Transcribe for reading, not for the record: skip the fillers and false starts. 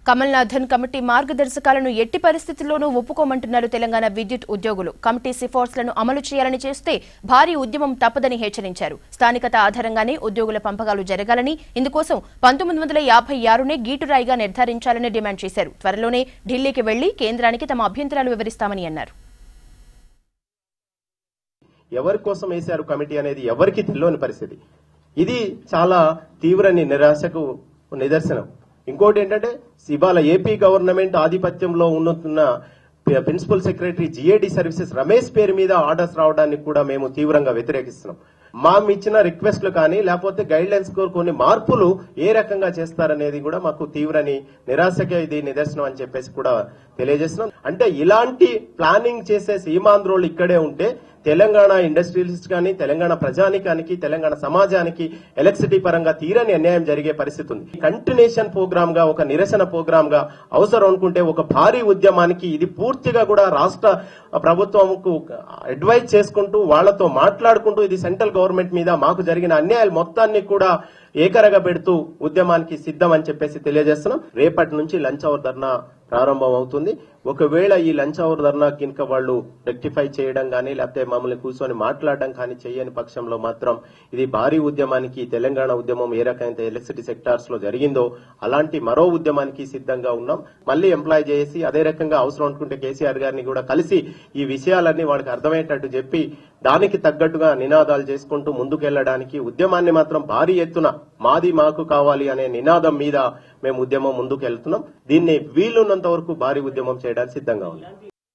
Kamalnathan committee మార్గదర్శకాలను ఎట్టి పరిస్థితుల్లోనూ ఒప్పుకోమంటున్నారు తెలంగాణ విద్యుత్ ఉద్యోగులు. కమిటీ సిఫార్సులను అమలు చేయాలని చేస్తే భారీ ఉద్యమం తప్పదని హెచ్చరించారు. స్థానికత ఆధారంగానే ఉద్యోగుల పంపకాలు జరగాలని, ఇందుకోసం 1956నే గీటురాయిగా నిర్ధారించాలని డిమాండ్ చేశారు. త్వరలోనే ఢిల్లీకి వెళ్లి కేంద్రానికి తమ అభ్యంతరాలు వివరిస్తామని అన్నారు. ఎవరి కోసం వేశారు కమిటీ అనేది ఎవరికి తెలియని పరిస్థితి. ఇది చాలా తీవ్ర నిరాశకు నిదర్శనం. ఇంకోటి ఏంటంటే ఇవాళ ఏపీ గవర్నమెంట్ ఆధిపత్యంలో ఉన్న principal secretary GAD services Ramesh పేరు మీద ఆర్డర్స్ రావడానికి కూడా మేము తీవ్రంగా వ్యతిరేకిస్తున్నాం. ఇచ్చిన రిక్వెస్ట్లు కానీ లేకపోతే గైడ్ లైన్స్ కొన్ని మార్పులు ఏ రకంగా చేస్తారనేది కూడా మాకు తీవ్రని నిరాశకే ఇది నిదర్శనం అని చెప్పేసి కూడా తెలియజేస్తున్నాం. అంటే ఇలాంటి ప్లానింగ్ చేసే సీమాంధ్రోలు ఇక్కడే ఉంటే తెలంగాణ ఇండస్ట్రియలిస్ట్ కానీ తెలంగాణ ప్రజానికానికి తెలంగాణ సమాజానికి ఎలక్ట్రిసిటీ పరంగా తీరని అన్యాయం జరిగే పరిస్థితి ఉంది. కంటిన్యూషన్ ప్రోగ్రామ్ గా ఒక నిరసన ప్రోగ్రామ్ గా అవసరం అనుకుంటే ఒక భారీ ఉద్యమానికి ఇది పూర్తిగా కూడా రాష్ట్ర ప్రభుత్వంకు అడ్వైజ్ చేసుకుంటూ వాళ్లతో మాట్లాడుకుంటూ ఇది సెంట్రల్ గవర్నమెంట్ మీద మాకు జరిగిన అన్యాయాలు మొత్తాన్ని కూడా ఏకరగా పెడుతూ ఉద్యమానికి సిద్ధం అని చెప్పేసి తెలియజేస్తున్నాం. రేపటి నుంచి లంచ్ అవర్ ధర్నా ప్రారంభం అవుతుంది. ఒకవేళ ఈ లంచ్ అవర్ ధర్నా కింద వాళ్ళు రెక్టిఫై చేయడం కానీ లేకపోతే మమ్మల్ని కూర్చొని మాట్లాడడం కానీ చేయని పక్షంలో మాత్రం ఇది భారీ ఉద్యమానికి, తెలంగాణ ఉద్యమం ఏ రకమైన ఎలక్ట్రిసిటీ సెక్టార్స్ లో జరిగిందో అలాంటి మరో ఉద్యమానికి సిద్ధంగా ఉన్నాం. మళ్ళీ ఎంప్లాయ్ చేసి అదే రకంగా అవసరం అనుకుంటే కేసీఆర్ గారిని కూడా కలిసి ఈ విషయాలన్నీ వాళ్ళకి అర్థమయ్యేటట్టు చెప్పి దానికి తగ్గట్టుగా నినాదాలు చేసుకుంటూ ముందుకెళ్లడానికి ఉద్యమాన్ని మాత్రం భారీ ఎత్తున మాది మాకు కావాలి అనే నినాదం మీద మేము ఉద్యమం ముందుకు వెళ్తున్నాం. దీన్ని వీలున్నంత వరకు భారీ ఉద్యమం చేయడానికి సిద్ధంగా ఉన్నాం.